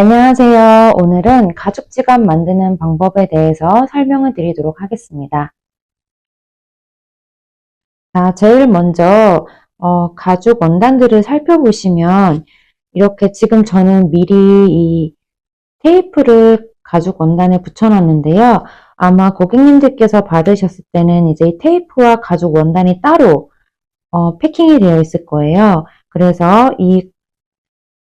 안녕하세요. 오늘은 가죽 지갑 만드는 방법에 대해서 설명을 드리도록 하겠습니다. 자, 제일 먼저 가죽 원단들을 살펴보시면 이렇게 지금 저는 미리 이 테이프를 가죽 원단에 붙여놨는데요. 아마 고객님들께서 받으셨을 때는 이제 이 테이프와 가죽 원단이 따로 패킹이 되어 있을 거예요. 그래서 이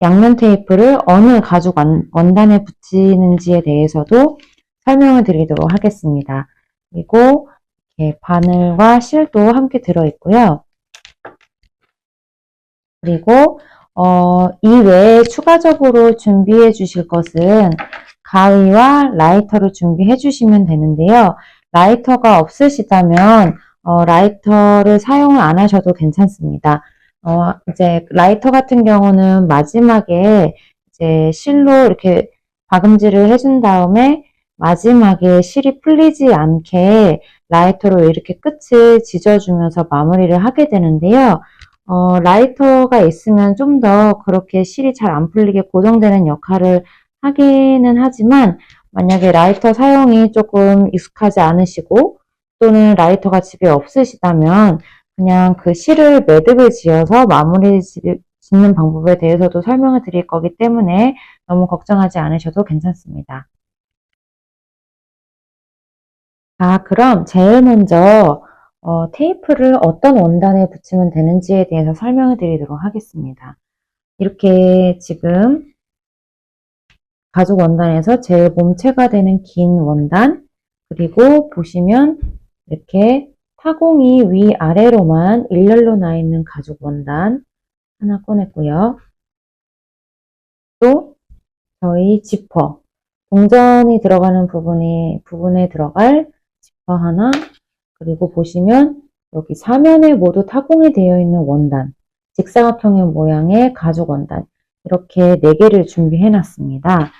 양면 테이프를 어느 가죽 원단에 붙이는지에 대해서도 설명을 드리도록 하겠습니다. 그리고 이렇게 바늘과 실도 함께 들어있고요. 그리고 이 외에 추가적으로 준비해 주실 것은 가위와 라이터를 준비해 주시면 되는데요. 라이터가 없으시다면 라이터를 사용을 안 하셔도 괜찮습니다. 이제 라이터 같은 경우는 마지막에 이제 실로 이렇게 박음질을 해준 다음에 마지막에 실이 풀리지 않게 라이터로 이렇게 끝을 지져주면서 마무리를 하게 되는데요. 라이터가 있으면 좀 더 그렇게 실이 잘 안 풀리게 고정되는 역할을 하기는 하지만 만약에 라이터 사용이 조금 익숙하지 않으시고 또는 라이터가 집에 없으시다면 그냥 그 실을 매듭을 지어서 마무리 짓는 방법에 대해서도 설명을 드릴 거기 때문에 너무 걱정하지 않으셔도 괜찮습니다. 자, 그럼 제일 먼저 테이프를 어떤 원단에 붙이면 되는지에 대해서 설명을 드리도록 하겠습니다. 이렇게 지금 가죽 원단에서 제일 몸체가 되는 긴 원단, 그리고 보시면 이렇게 타공이 위아래로만 일렬로 나 있는 가죽 원단 하나 꺼냈고요. 또 저희 지퍼, 동전이 들어가는 부분에 들어갈 지퍼 하나, 그리고 보시면 여기 사면에 모두 타공이 되어 있는 원단, 직사각형의 모양의 가죽 원단, 이렇게 4개를 준비해 놨습니다.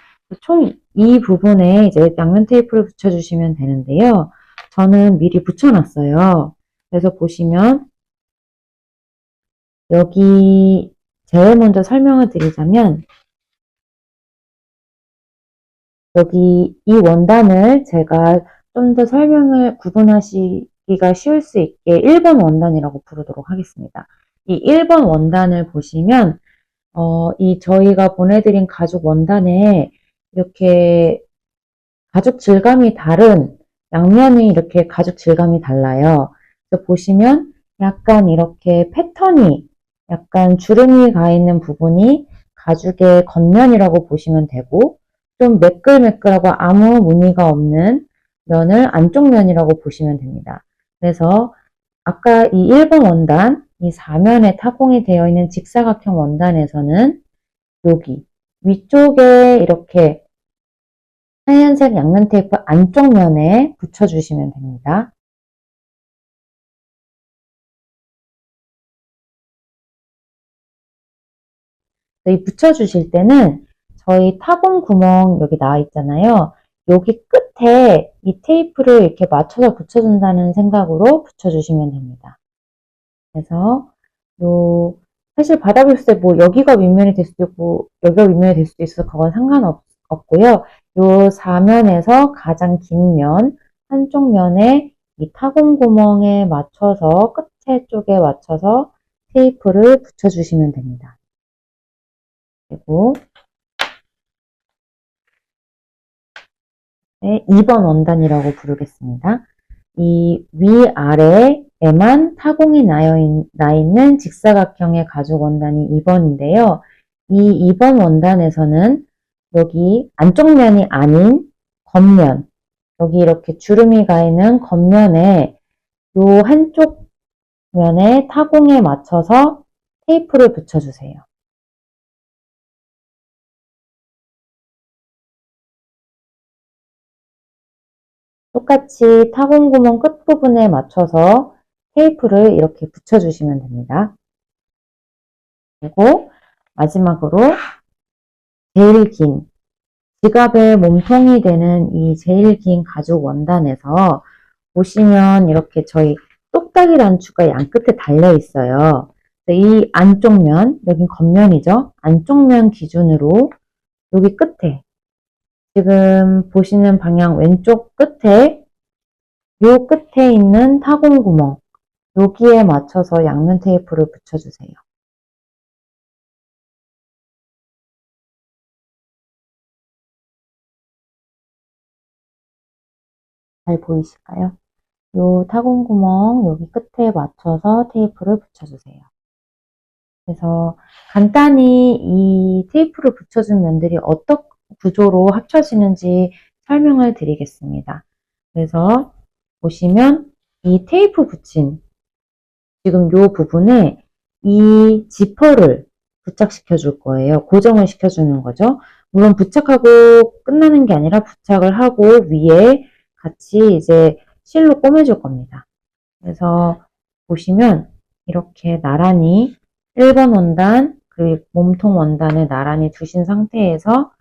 총 이 부분에 이제 양면 테이프를 붙여주시면 되는데요. 저는 미리 붙여놨어요. 그래서 보시면 여기 제일 먼저 설명을 드리자면 여기 이 원단을 제가 좀 더 설명을 구분하시기가 쉬울 수 있게 1번 원단이라고 부르도록 하겠습니다. 이 1번 원단을 보시면 이 저희가 보내드린 가죽 원단에 이렇게 가죽 질감이 다른 양면이 이렇게 가죽 질감이 달라요. 그래서 보시면 약간 이렇게 패턴이 약간 주름이 가 있는 부분이 가죽의 겉면이라고 보시면 되고 좀 매끌매끌하고 아무 무늬가 없는 면을 안쪽 면이라고 보시면 됩니다. 그래서 아까 이 1번 원단, 이 사면에 타공이 되어 있는 직사각형 원단에서는 여기 위쪽에 이렇게 하얀색 양면 테이프 안쪽 면에 붙여주시면 됩니다. 이 붙여주실 때는 저희 타공 구멍 여기 나와 있잖아요. 여기 끝에 이 테이프를 이렇게 맞춰서 붙여준다는 생각으로 붙여주시면 됩니다. 그래서 사실 받아봤을 때 뭐 여기가 윗면이 될 수도 있고 여기가 윗면이 될 수도 있어서 그건 상관없고요. 요 사면에서 가장 긴 면, 한쪽 면에 이 타공 구멍에 맞춰서 끝에 쪽에 맞춰서 테이프를 붙여주시면 됩니다. 그리고 2번 원단이라고 부르겠습니다. 이 위아래에만 타공이 나 있는 직사각형의 가죽 원단이 2번인데요. 이 2번 원단에서는 여기 안쪽 면이 아닌 겉면, 여기 이렇게 주름이 가 있는 겉면에 요 한쪽 면에 타공에 맞춰서 테이프를 붙여주세요. 똑같이 타공 구멍 끝부분에 맞춰서 테이프를 이렇게 붙여주시면 됩니다. 그리고 마지막으로 제일 긴 지갑의 몸통이 되는 이 제일 긴 가죽 원단에서 보시면 이렇게 저희 똑딱이 단추가 양 끝에 달려 있어요. 이 안쪽 면, 여긴 겉면이죠. 안쪽 면 기준으로 여기 끝에, 지금 보시는 방향 왼쪽 끝에, 요 끝에 있는 타공 구멍, 여기에 맞춰서 양면 테이프를 붙여주세요. 잘 보이실까요? 요 타공 구멍 여기 끝에 맞춰서 테이프를 붙여주세요. 그래서 간단히 이 테이프를 붙여준 면들이 어떤 구조로 합쳐지는지 설명을 드리겠습니다. 그래서 보시면 이 테이프 붙인 지금 요 부분에 이 지퍼를 부착시켜 줄 거예요. 고정을 시켜주는 거죠. 물론 부착하고 끝나는 게 아니라 부착을 하고 위에 같이 이제 실로 꿰매줄 겁니다. 그래서 보시면 이렇게 나란히 1번 원단 그리고 몸통 원단을 나란히 두신 상태에서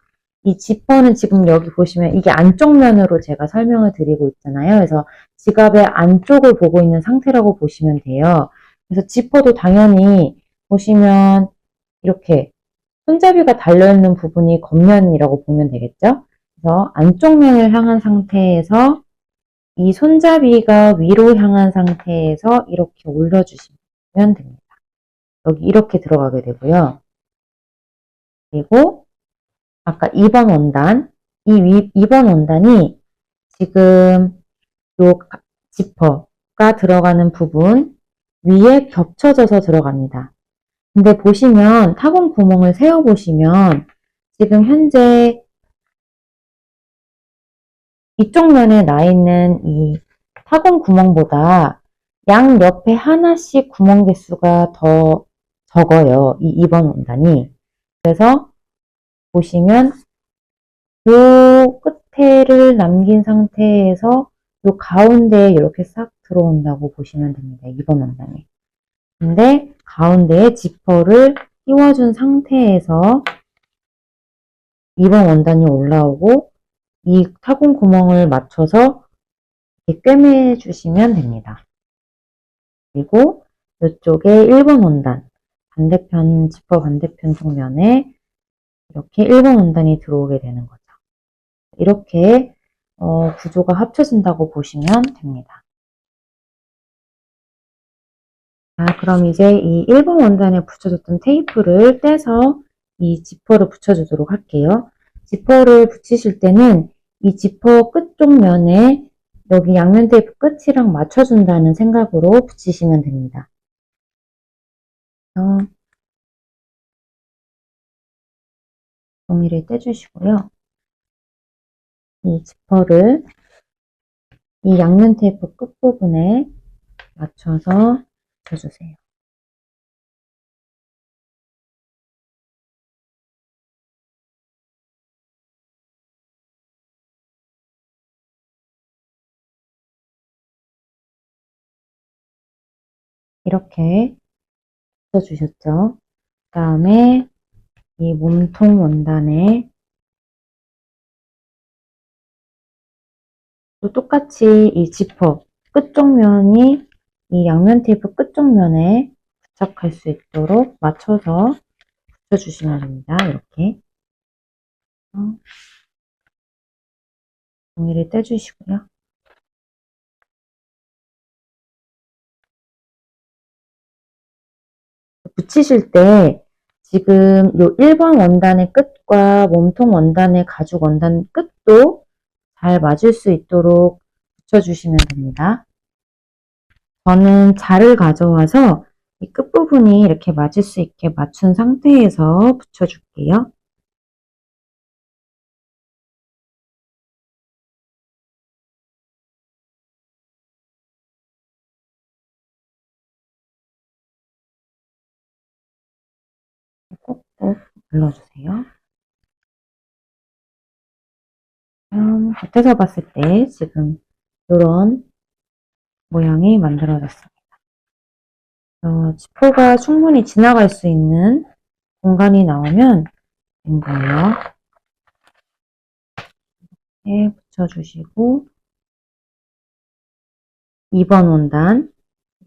이 지퍼는 지금 여기 보시면 이게 안쪽 면으로 제가 설명을 드리고 있잖아요. 그래서 지갑의 안쪽을 보고 있는 상태라고 보시면 돼요. 그래서 지퍼도 당연히 보시면 이렇게 손잡이가 달려있는 부분이 겉면이라고 보면 되겠죠. 그래서 안쪽 면을 향한 상태에서 이 손잡이가 위로 향한 상태에서 이렇게 올려주시면 됩니다. 여기 이렇게 들어가게 되고요. 그리고 아까 2번 원단, 2번 원단이 지금 요 지퍼가 들어가는 부분 위에 겹쳐져서 들어갑니다. 근데 보시면 타공 구멍을 세어보시면 지금 현재 이쪽 면에 나 있는 이 타공 구멍보다 양 옆에 하나씩 구멍 개수가 더 적어요. 이 2번 원단이. 그래서 보시면 요 끝에를 남긴 상태에서 요 가운데에 이렇게 싹 들어온다고 보시면 됩니다. 2번 원단이. 근데 가운데에 지퍼를 끼워준 상태에서 2번 원단이 올라오고 이 타공 구멍을 맞춰서 이렇게 꿰매 주시면 됩니다. 그리고 이쪽에 1번 원단 반대편 지퍼 반대편 쪽면에 이렇게 1번 원단이 들어오게 되는 거죠. 이렇게 구조가 합쳐진다고 보시면 됩니다. 자, 그럼 이제 이 1번 원단에 붙여줬던 테이프를 떼서 이 지퍼를 붙여주도록 할게요. 지퍼를 붙이실 때는 이 지퍼 끝쪽 면에 여기 양면 테이프 끝이랑 맞춰준다는 생각으로 붙이시면 됩니다. 종이를 떼주시고요. 이 지퍼를 이 양면 테이프 끝부분에 맞춰서 붙여주세요. 이렇게 붙여주셨죠? 그 다음에 이 몸통 원단에 또 똑같이 이 지퍼 끝쪽 면이 이 양면 테이프 끝쪽 면에 부착할 수 있도록 맞춰서 붙여주시면 됩니다. 이렇게 종이를 떼주시고요. 붙이실 때 지금 요 1번 원단의 끝과 몸통 원단의 가죽 원단 끝도 잘 맞을 수 있도록 붙여주시면 됩니다. 저는 자를 가져와서 이 끝부분이 이렇게 맞을 수 있게 맞춘 상태에서 붙여줄게요. 꼭꼭 눌러주세요. 겉에서 봤을 때 지금 이런 모양이 만들어졌습니다. 지퍼가 충분히 지나갈 수 있는 공간이 나오면 된 거예요. 이렇게 붙여주시고 2번 원단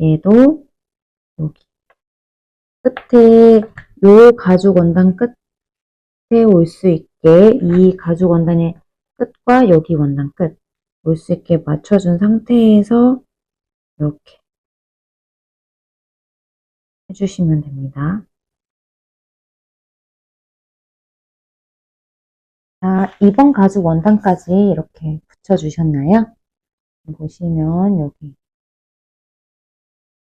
얘도 여기 끝에 요 가죽 원단 끝에 올 수 있게 있게 이 가죽 원단의 끝과 여기 원단 끝 올 수 있게 맞춰준 상태에서 이렇게 해주시면 됩니다. 자, 2번 가죽 원단까지 이렇게 붙여주셨나요? 보시면 여기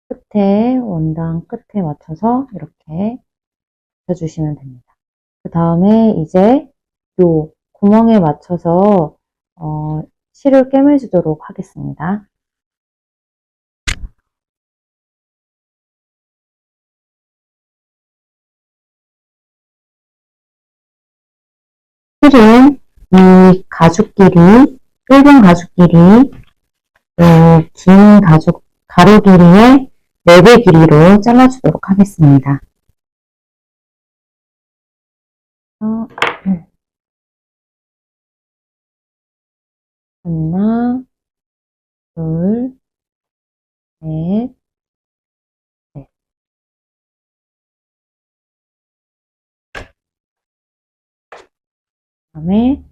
끝에 원단 끝에 맞춰서 이렇게 붙여주시면 됩니다. 그 다음에 이제 요 구멍에 맞춰서 실을 꿰매주도록 하겠습니다. 실은 이 가죽끼리 1번 가죽끼리 긴 가죽 가로 길이의 4배 길이로 잘라주도록 하겠습니다. 하나, 둘, 셋, 넷. 그다음에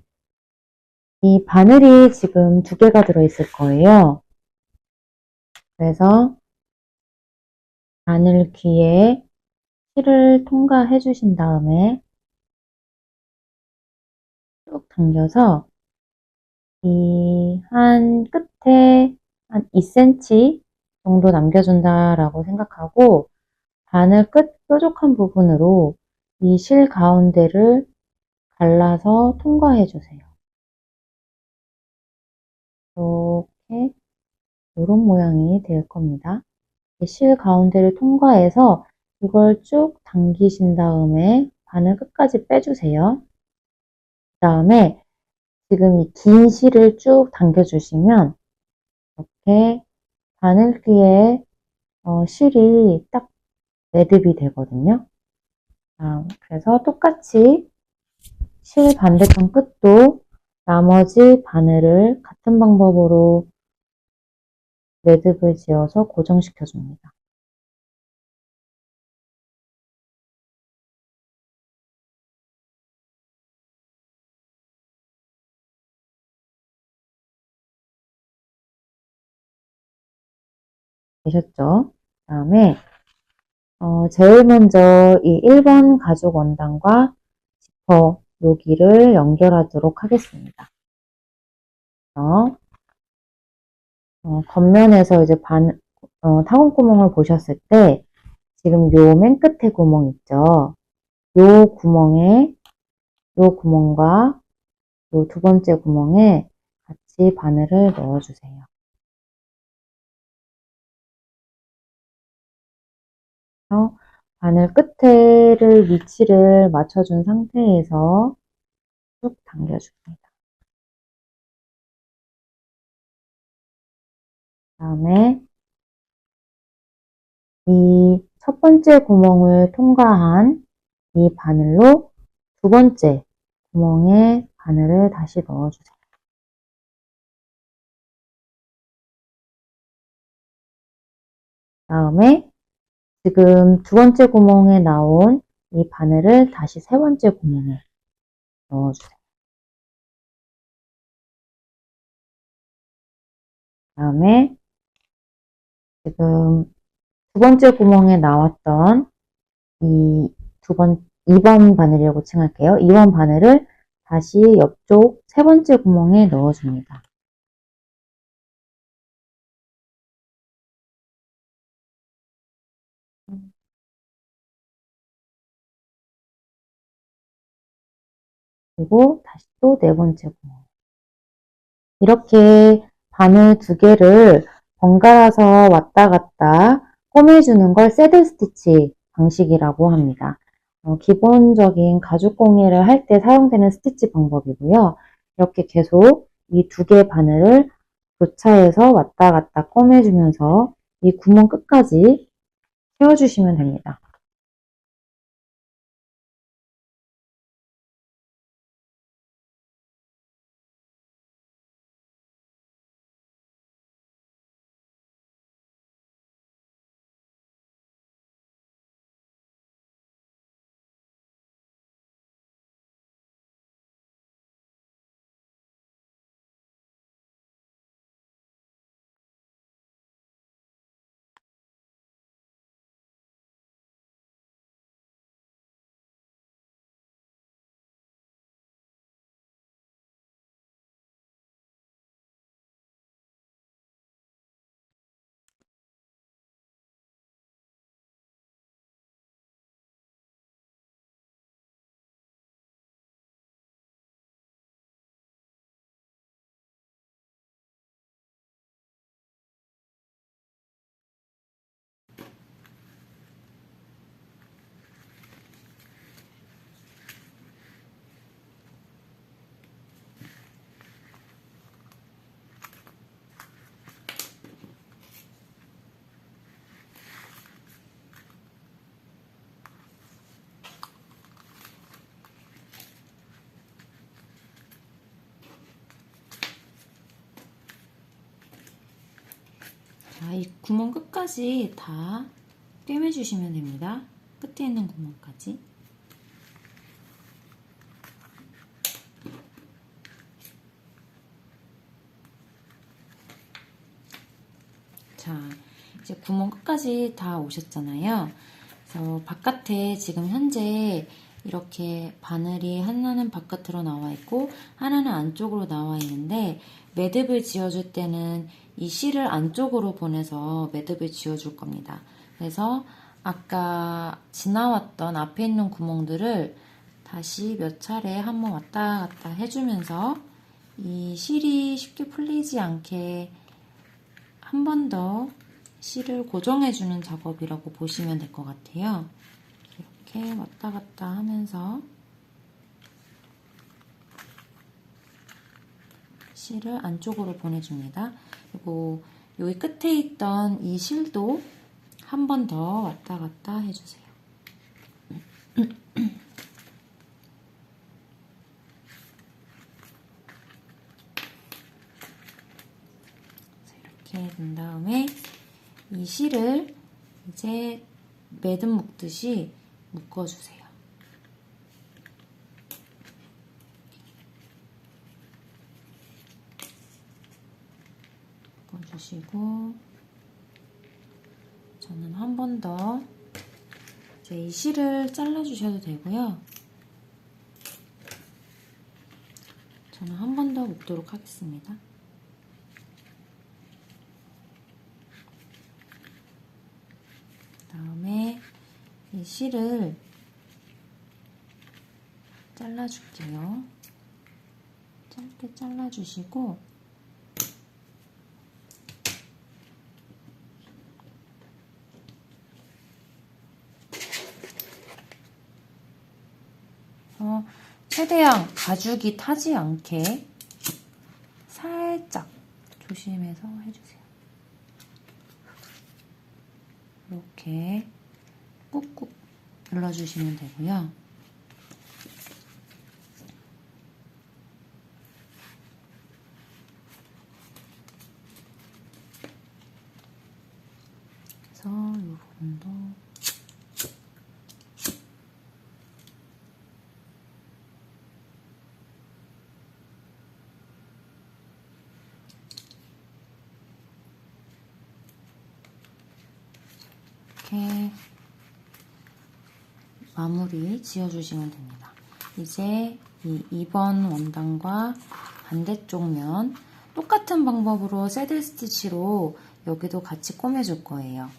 이 바늘이 지금 2개가 들어있을 거예요. 그래서 바늘 귀에 실을 통과해 주신 다음에 쭉 당겨서 이 한 끝에 한 2cm 정도 남겨준다라고 생각하고 바늘 끝 뾰족한 부분으로 이 실 가운데를 갈라서 통과해 주세요. 이렇게 이런 모양이 될 겁니다. 실 가운데를 통과해서 이걸 쭉 당기신 다음에 바늘 끝까지 빼주세요. 그 다음에 지금 이 긴 실을 쭉 당겨주시면 이렇게 바늘귀에 실이 딱 매듭이 되거든요. 그래서 똑같이 실 반대편 끝도 나머지 바늘을 같은 방법으로 매듭을 지어서 고정시켜 줍니다. 되셨죠? 그 다음에 제일 먼저 이 1번 가죽 원단과 지퍼 여기를 연결하도록 하겠습니다. 겉면에서 이제 타공구멍을 보셨을 때 지금 요 맨 끝에 구멍 있죠? 요 구멍에 요 구멍과 요 2번째 구멍에 같이 바늘을 넣어주세요. 바늘 끝에를 위치를 맞춰준 상태에서 쭉 당겨줍니다. 그 다음에 이 첫 번째 구멍을 통과한 이 바늘로 2번째 구멍에 바늘을 다시 넣어주세요. 그 다음에 지금 2번째 구멍에 나온 이 바늘을 다시 3번째 구멍에 넣어주세요. 그 다음에 지금 2번째 구멍에 나왔던 이 2번 바늘이라고 칭할게요. 2번 바늘을 다시 옆쪽 3번째 구멍에 넣어줍니다. 그리고 다시 또 4번째 구멍. 이렇게 바늘 2개를 번갈아서 왔다 갔다 꼬매주는 걸 새들 스티치 방식이라고 합니다. 기본적인 가죽 공예를 할 때 사용되는 스티치 방법이고요. 이렇게 계속 이 2개 바늘을 교차해서 왔다 갔다 꼬매주면서 이 구멍 끝까지 채워주시면 됩니다. 자, 이 구멍 끝까지 다 꿰매주시면 됩니다. 끝에 있는 구멍까지. 자, 이제 구멍 끝까지 다 오셨잖아요. 그래서 바깥에 지금 현재 이렇게 바늘이 하나는 바깥으로 나와 있고 하나는 안쪽으로 나와 있는데 매듭을 지어줄 때는 이 실을 안쪽으로 보내서 매듭을 지어줄 겁니다. 그래서 아까 지나왔던 앞에 있는 구멍들을 다시 몇 차례 한번 왔다 갔다 해주면서 이 실이 쉽게 풀리지 않게 한 번 더 실을 고정해주는 작업이라고 보시면 될 것 같아요. 이렇게 왔다 갔다 하면서 실을 안쪽으로 보내줍니다. 그리고 여기 끝에 있던 이 실도 한 번 더 왔다 갔다 해주세요. 이렇게 된 다음에 이 실을 이제 매듭 묶듯이 묶어주세요. 묶어주시고 저는 한 번 더 이제 이 실을 잘라주셔도 되고요. 저는 한 번 더 묶도록 하겠습니다. 그다음에 이 실을 잘라줄게요. 짧게 잘라주시고 최대한 가죽이 타지 않게 살짝 조심해서 해주세요. 이렇게 꾹꾹 눌러주시면 되고요. 그래서 이 부분도 이렇게 마무리 지어주시면 됩니다. 이제 이 2번 원단과 반대쪽 면 똑같은 방법으로 새들 스티치로 여기도 같이 꼬매줄 거예요.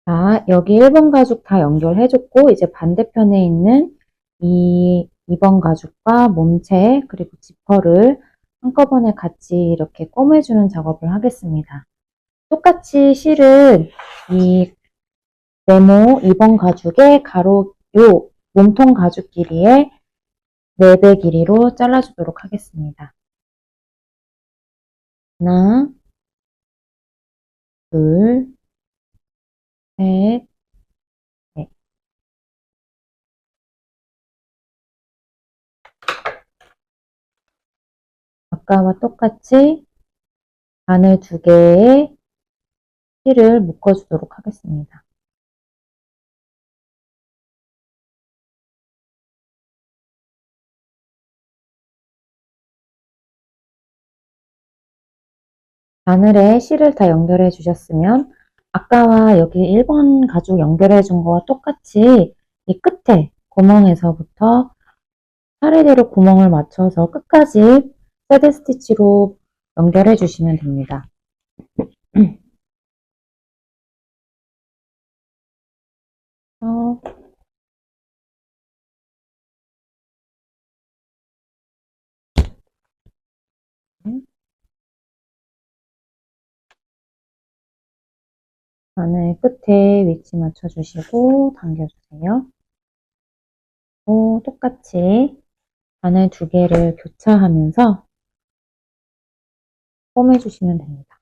자, 여기 1번 가죽 다 연결해줬고 이제 반대편에 있는 이 2번 가죽과 몸체 그리고 지퍼를 한꺼번에 같이 이렇게 꼬매주는 작업을 하겠습니다. 똑같이 실은 이 네모 2번 가죽의 가로 요 몸통 가죽 길이의 4배 길이로 잘라주도록 하겠습니다. 하나, 둘, 셋, 넷. 아까와 똑같이 바늘 2개에 실을 묶어주도록 하겠습니다. 바늘에 실을 다 연결해 주셨으면 아까와 여기 1번 가죽 연결해 준 거와 똑같이 이 끝에 구멍에서부터 차례대로 구멍을 맞춰서 끝까지 새드 스티치로 연결해 주시면 됩니다. 바늘 끝에 위치 맞춰주시고 당겨주세요. 또 똑같이 바늘 2개를 교차하면서 꿰매주시면 됩니다.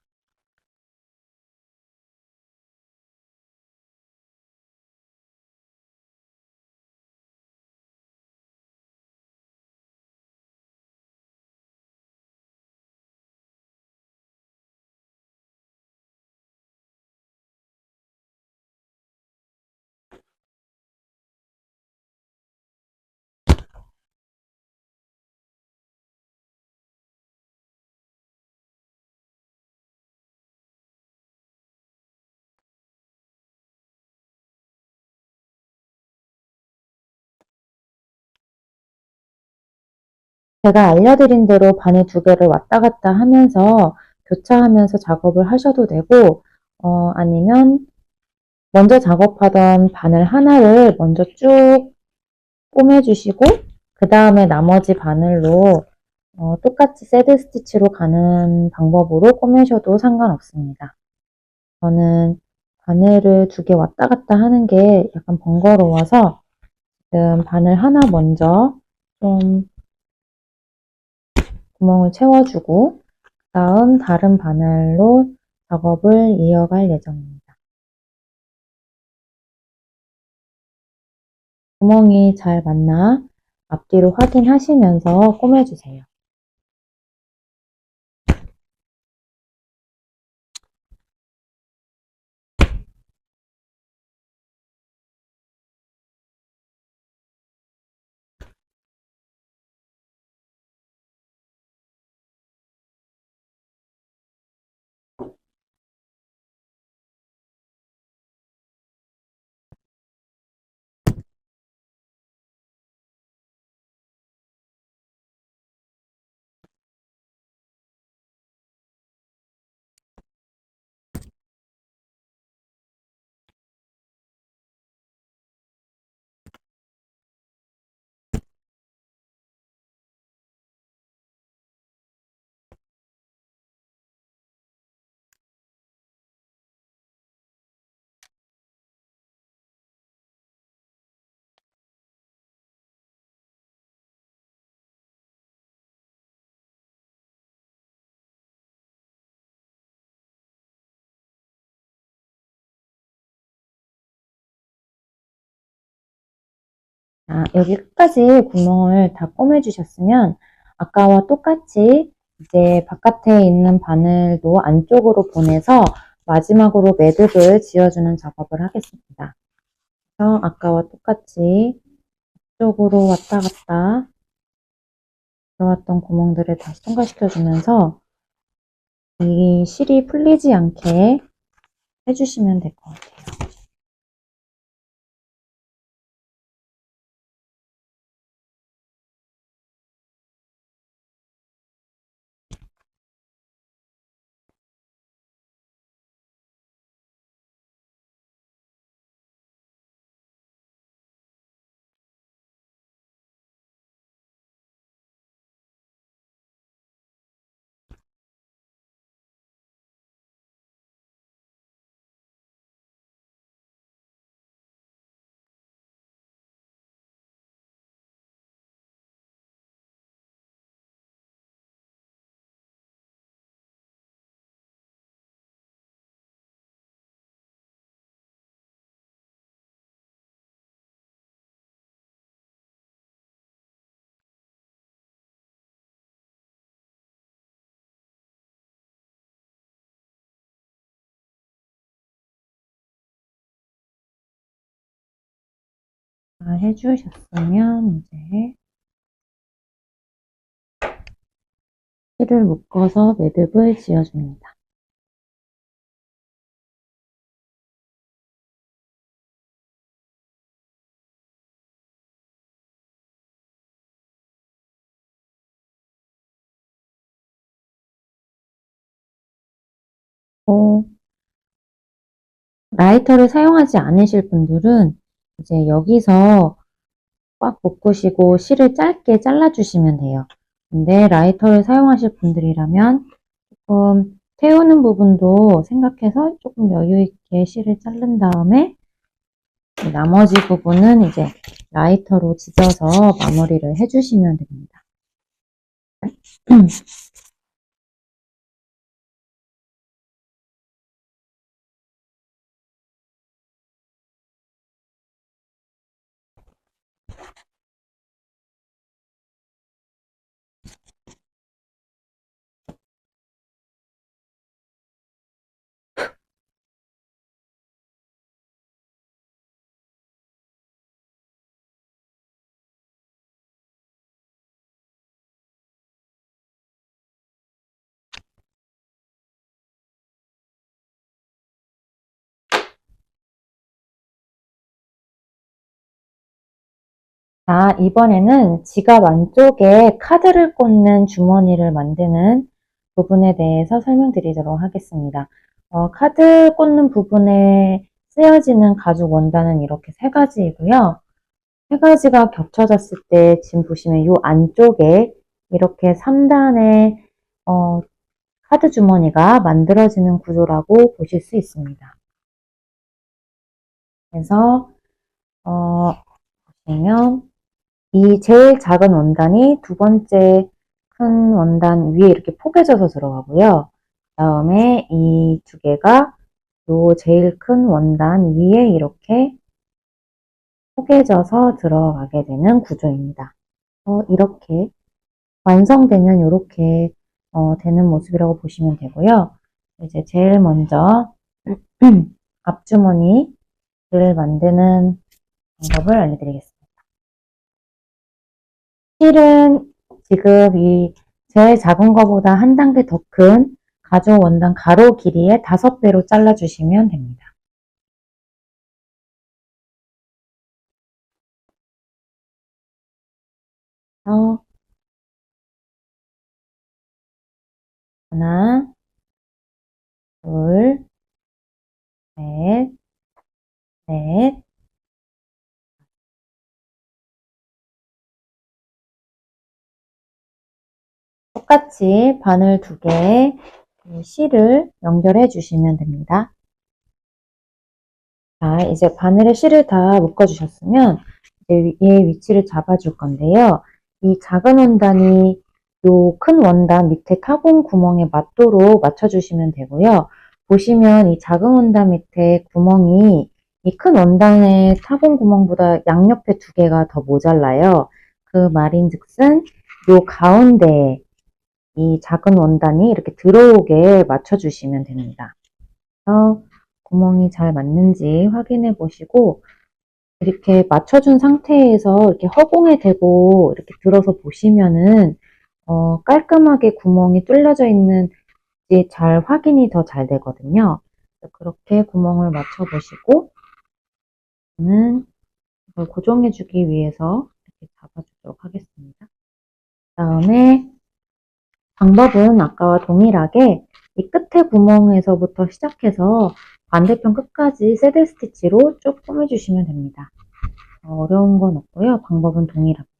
제가 알려드린 대로 바늘 두 개를 왔다 갔다 하면서 교차하면서 작업을 하셔도 되고, 아니면 먼저 작업하던 바늘 하나를 먼저 쭉 꼬매주시고, 그 다음에 나머지 바늘로 똑같이 새드 스티치로 가는 방법으로 꼬매셔도 상관없습니다. 저는 바늘을 두 개 왔다 갔다 하는 게 약간 번거로워서 지금 바늘 하나 먼저 좀 구멍을 채워주고 다음 다른 바늘로 작업을 이어갈 예정입니다. 구멍이 잘 맞나 앞뒤로 확인하시면서 꼬매주세요. 여기 끝까지 구멍을 다 꼬매주셨으면 아까와 똑같이 이제 바깥에 있는 바늘도 안쪽으로 보내서 마지막으로 매듭을 지어주는 작업을 하겠습니다. 그래서 아까와 똑같이 안쪽으로 왔다 갔다 들어왔던 구멍들을 다시 통과시켜주면서 이 실이 풀리지 않게 해주시면 될 것 같아요. 다 해주셨으면 이제 실을 묶어서 매듭을 지어줍니다. 라이터를 사용하지 않으실 분들은 이제 여기서 꽉 묶으시고 실을 짧게 잘라주시면 돼요. 근데 라이터를 사용하실 분들이라면 조금 태우는 부분도 생각해서 조금 여유 있게 실을 자른 다음에 나머지 부분은 이제 라이터로 지져서 마무리를 해주시면 됩니다. 자, 이번에는 지갑 안쪽에 카드를 꽂는 주머니를 만드는 부분에 대해서 설명드리도록 하겠습니다. 카드 꽂는 부분에 쓰여지는 가죽 원단은 이렇게 세 가지이고요. 세 가지가 겹쳐졌을 때 지금 보시면 이 안쪽에 이렇게 3단의 카드 주머니가 만들어지는 구조라고 보실 수 있습니다. 그래서 보시면 이 제일 작은 원단이 두 번째 큰 원단 위에 이렇게 포개져서 들어가고요. 그 다음에 이 두 개가 요 제일 큰 원단 위에 이렇게 포개져서 들어가게 되는 구조입니다. 이렇게 완성되면 이렇게 되는 모습이라고 보시면 되고요. 이제 제일 먼저 앞주머니를 만드는 방법을 알려드리겠습니다. 실은 지금 이 제일 작은 것보다 한 단계 더 큰 가죽 원단 가로 길이의 5배로 잘라주시면 됩니다. 하나, 둘, 셋, 넷, 똑같이 바늘 2개에 실을 연결해 주시면 됩니다. 자, 이제 바늘에 실을 다 묶어 주셨으면 이제 얘의 위치를 잡아 줄 건데요. 이 작은 원단이 요 큰 원단 밑에 타공 구멍에 맞도록 맞춰 주시면 되고요. 보시면 이 작은 원단 밑에 구멍이 이 큰 원단의 타공 구멍보다 양옆에 2개가 더 모자라요. 그 말인즉슨 요 가운데에 이 작은 원단이 이렇게 들어오게 맞춰 주시면 됩니다. 그래서 구멍이 잘 맞는지 확인해 보시고 이렇게 맞춰준 상태에서 이렇게 허공에 대고 이렇게 들어서 보시면은 깔끔하게 구멍이 뚫려져 있는지 잘 확인이 더 잘 되거든요. 그렇게 구멍을 맞춰 보시고 저는 이걸 고정해 주기 위해서 이렇게 잡아주도록 하겠습니다. 그 다음에 방법은 아까와 동일하게 이 끝에 구멍에서부터 시작해서 반대편 끝까지 새드 스티치로 쭉 꾸며주시면 됩니다. 어려운 건 없고요. 방법은 동일합니다.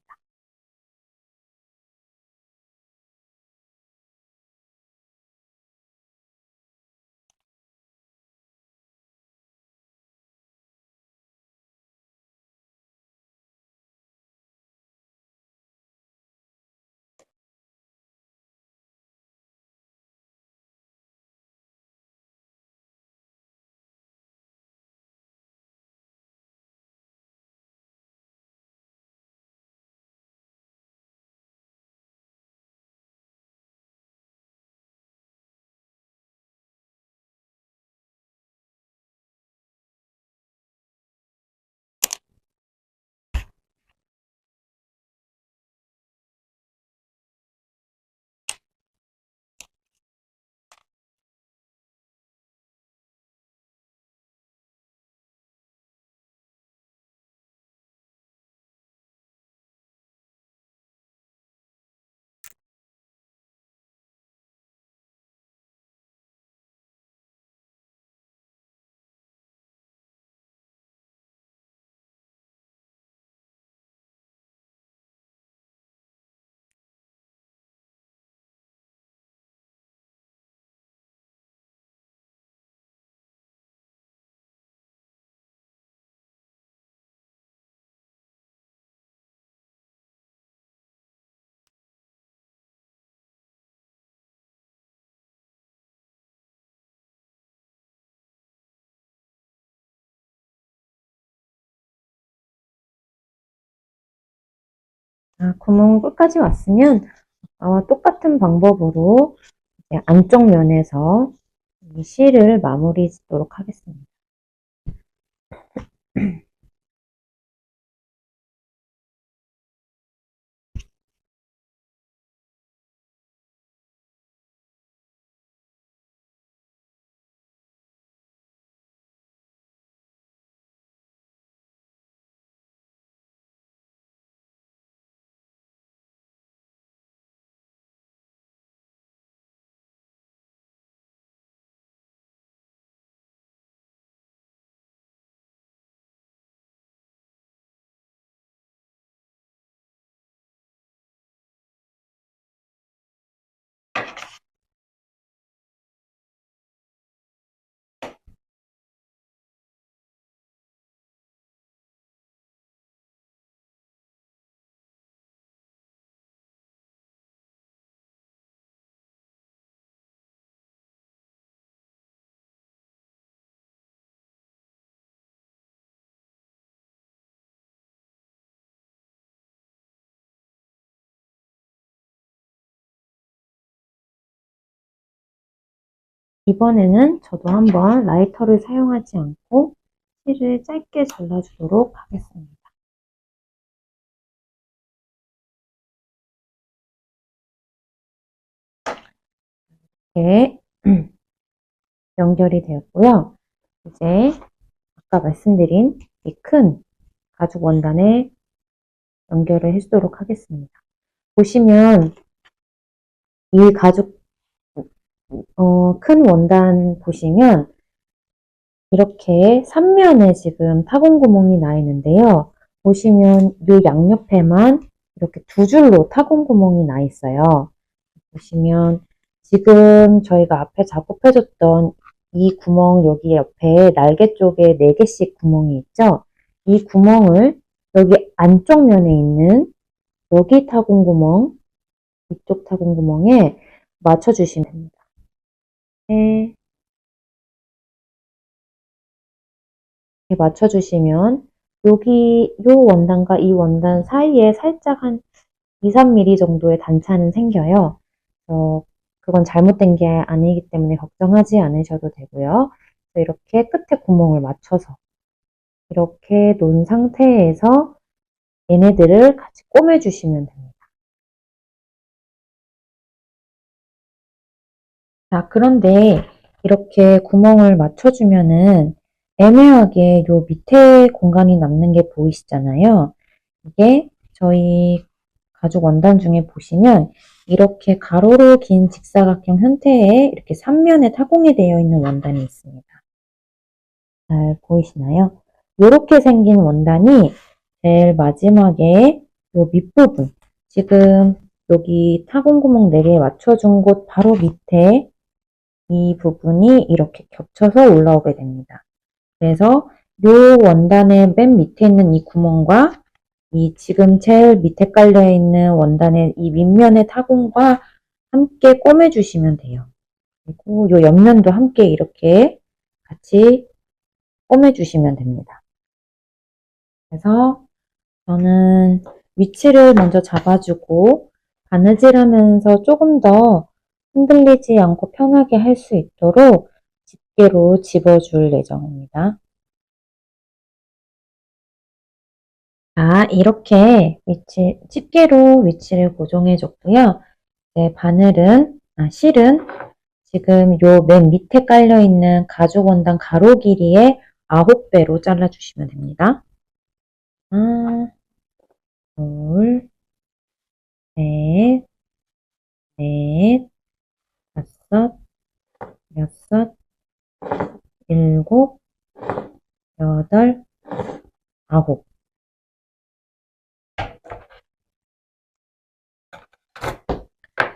구멍 끝까지 왔으면 똑같은 방법으로 안쪽 면에서 이 실을 마무리 짓도록 하겠습니다. 이번에는 저도 한번 라이터를 사용하지 않고 실을 짧게 잘라주도록 하겠습니다. 이렇게 연결이 되었고요. 이제 아까 말씀드린 이 큰 가죽 원단에 연결을 해주도록 하겠습니다. 보시면 이 가죽 큰 원단 보시면 이렇게 3면에 지금 타공 구멍이 나 있는데요. 보시면 이 양옆에만 이렇게 두 줄로 타공 구멍이 나 있어요. 보시면 지금 저희가 앞에 작업해줬던 이 구멍 여기 옆에 날개 쪽에 4개씩 구멍이 있죠. 이 구멍을 여기 안쪽 면에 있는 여기 타공 구멍, 이쪽 타공 구멍에 맞춰주시면 됩니다. 네. 이렇게 맞춰주시면 여기 이 원단과 이 원단 사이에 살짝 한 2, 3mm 정도의 단차는 생겨요. 그건 잘못된 게 아니기 때문에 걱정하지 않으셔도 되고요. 이렇게 끝에 구멍을 맞춰서 이렇게 놓은 상태에서 얘네들을 같이 꼬매주시면 됩니다. 자, 그런데 이렇게 구멍을 맞춰주면은 애매하게 요 밑에 공간이 남는 게 보이시잖아요. 이게 저희 가죽 원단 중에 보시면 이렇게 가로로 긴 직사각형 형태의 이렇게 3면에 타공이 되어 있는 원단이 있습니다. 잘 보이시나요? 이렇게 생긴 원단이 제일 마지막에 요 밑부분, 지금 여기 타공 구멍 4개 맞춰준 곳 바로 밑에 이 부분이 이렇게 겹쳐서 올라오게 됩니다. 그래서 이 원단의 맨 밑에 있는 이 구멍과 이 지금 제일 밑에 깔려 있는 원단의 이 밑면의 타공과 함께 꼬매주시면 돼요. 그리고 이 옆면도 함께 이렇게 같이 꼬매주시면 됩니다. 그래서 저는 위치를 먼저 잡아주고 바느질하면서 조금 더 흔들리지 않고 편하게 할 수 있도록 집게로 집어줄 예정입니다. 자, 이렇게 집게로 위치를 고정해 줬고요. 이제 실은 지금 요 맨 밑에 깔려 있는 가죽 원단 가로 길이의 9배로 잘라주시면 됩니다. 하나, 둘, 셋, 넷, 다섯, 여섯, 일곱, 여덟, 아홉.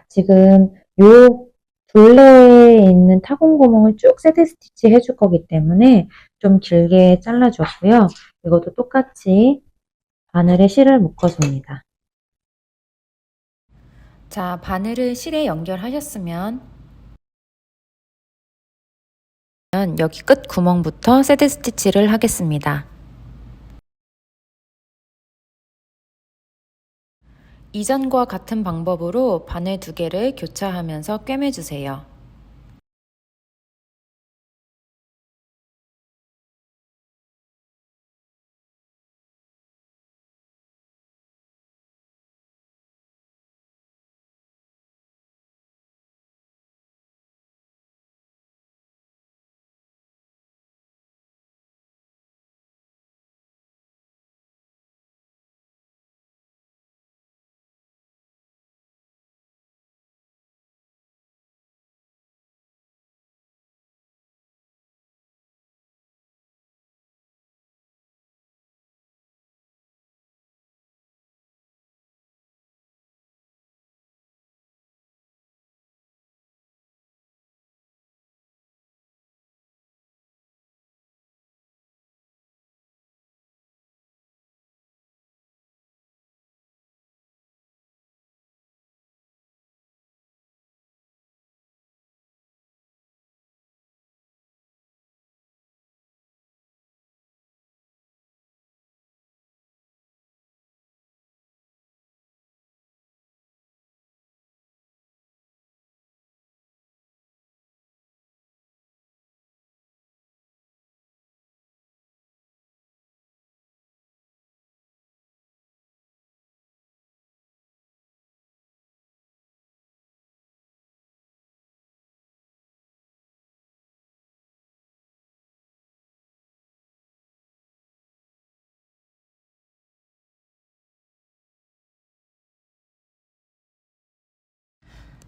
지금 요 둘레에 있는 타공 구멍을 쭉 세트 스티치 해줄 거기 때문에 좀 길게 잘라줬고요. 이것도 똑같이 바늘에 실을 묶어줍니다. 자, 바늘을 실에 연결하셨으면 여기 끝 구멍부터 새드 스티치를 하겠습니다. 이전과 같은 방법으로 바늘 2개를 교차하면서 꿰매주세요.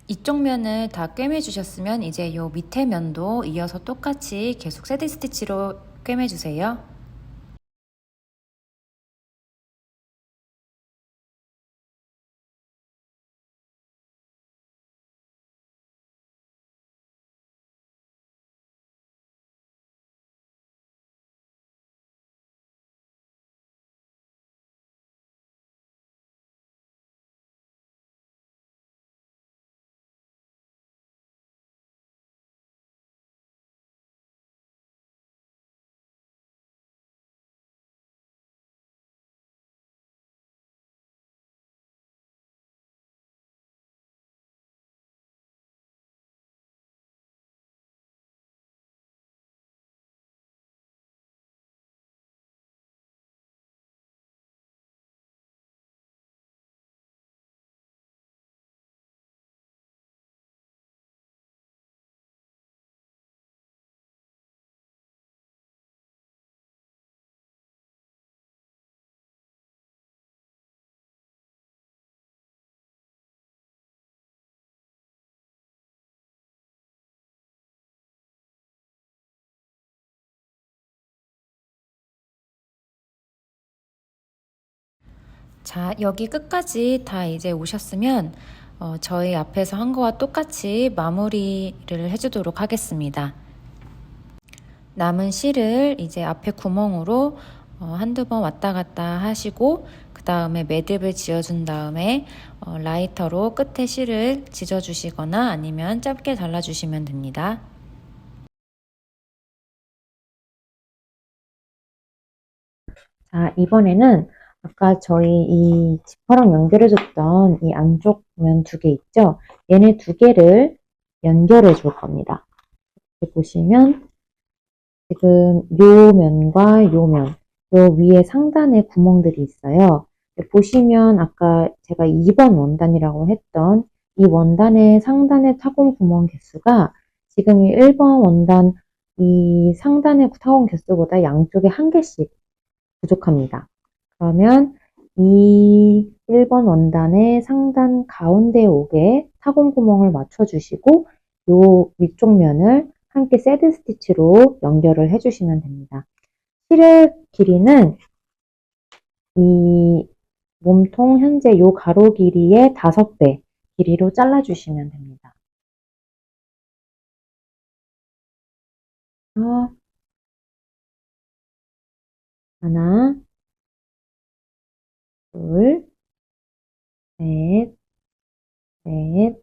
이쪽 면을 다 꿰매주셨으면 이제 요 밑에 면도 이어서 똑같이 계속 새드 스티치로 꿰매주세요. 자, 여기 끝까지 다 이제 오셨으면 저희 앞에서 한 거와 똑같이 마무리를 해주도록 하겠습니다. 남은 실을 이제 앞에 구멍으로 한두 번 왔다 갔다 하시고 그 다음에 매듭을 지어준 다음에 라이터로 끝에 실을 지져주시거나 아니면 짧게 잘라주시면 됩니다. 자, 이번에는 아까 저희 이 지퍼랑 연결해줬던 이 안쪽 면 두 개 있죠? 얘네 두 개를 연결해 줄 겁니다. 이렇게 보시면 지금 요 면과 요 면, 요 위에 상단에 구멍들이 있어요. 보시면 아까 제가 2번 원단이라고 했던 이 원단의 상단의 타공 구멍 개수가 지금 이 1번 원단 이 상단의 타공 개수보다 양쪽에 한 개씩 부족합니다. 그러면 이 1번 원단의 상단 가운데 오게 타공 구멍을 맞춰주시고 요 위쪽 면을 함께 새드 스티치로 연결을 해주시면 됩니다. 실의 길이는 이 몸통 현재 요 가로 길이의 5배 길이로 잘라주시면 됩니다. 하나, 둘, 셋, 넷,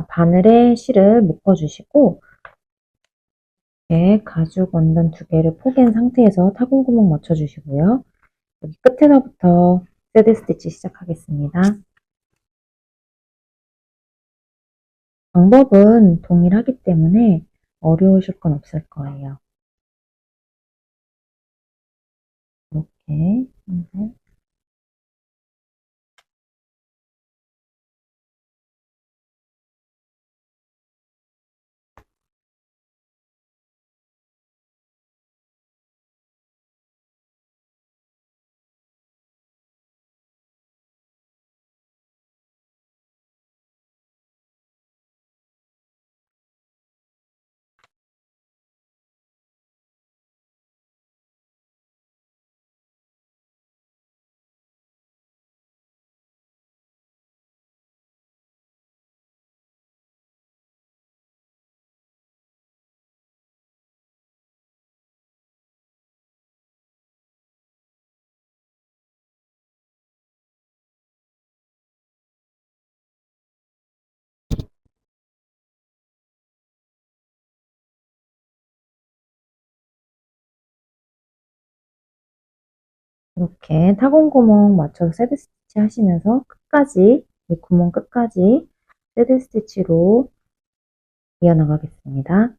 바늘에 실을 묶어주시고 가죽 원단 두 개를 포갠 상태에서 타공구멍 맞춰주시고요. 여기 끝에서부터 새드 스티치 시작하겠습니다. 방법은 동일하기 때문에 어려우실 건 없을 거예요. 이렇게 이렇게 타공구멍 맞춰서 새드 스티치 하시면서 끝까지 이 구멍 끝까지 새드 스티치로 이어나가겠습니다.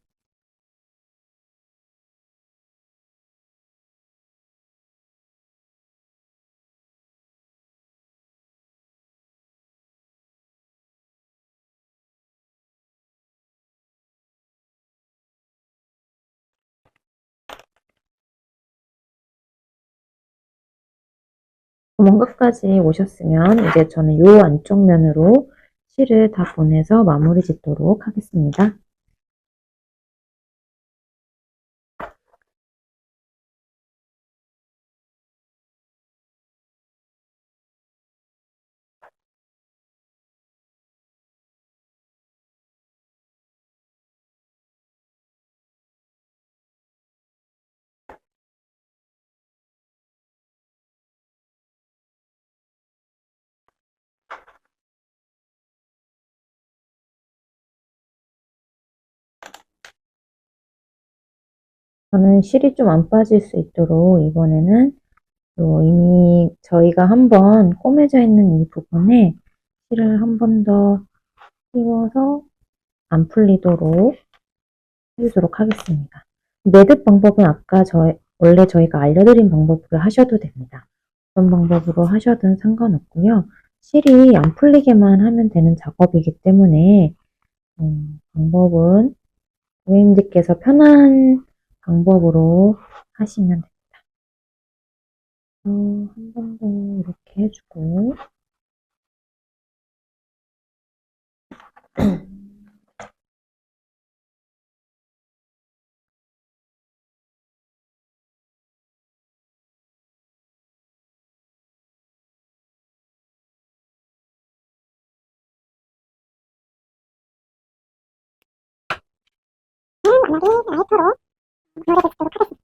구멍 끝까지 오셨으면 이제 저는 요 안쪽 면으로 실을 다 보내서 마무리 짓도록 하겠습니다. 저는 실이 좀 안 빠질 수 있도록 이번에는 이미 저희가 한번 꼬매져 있는 이 부분에 실을 한 번 더 띄워서 안 풀리도록 해주도록 하겠습니다. 매듭 방법은 아까 원래 저희가 알려드린 방법으로 하셔도 됩니다. 어떤 방법으로 하셔든 상관없고요. 실이 안 풀리게만 하면 되는 작업이기 때문에 방법은 고객님들께서 편한 방법으로 하시면 됩니다. 한 번 더 이렇게 해주고 만약에 라이터로 노래를 듣도록 하겠습니다.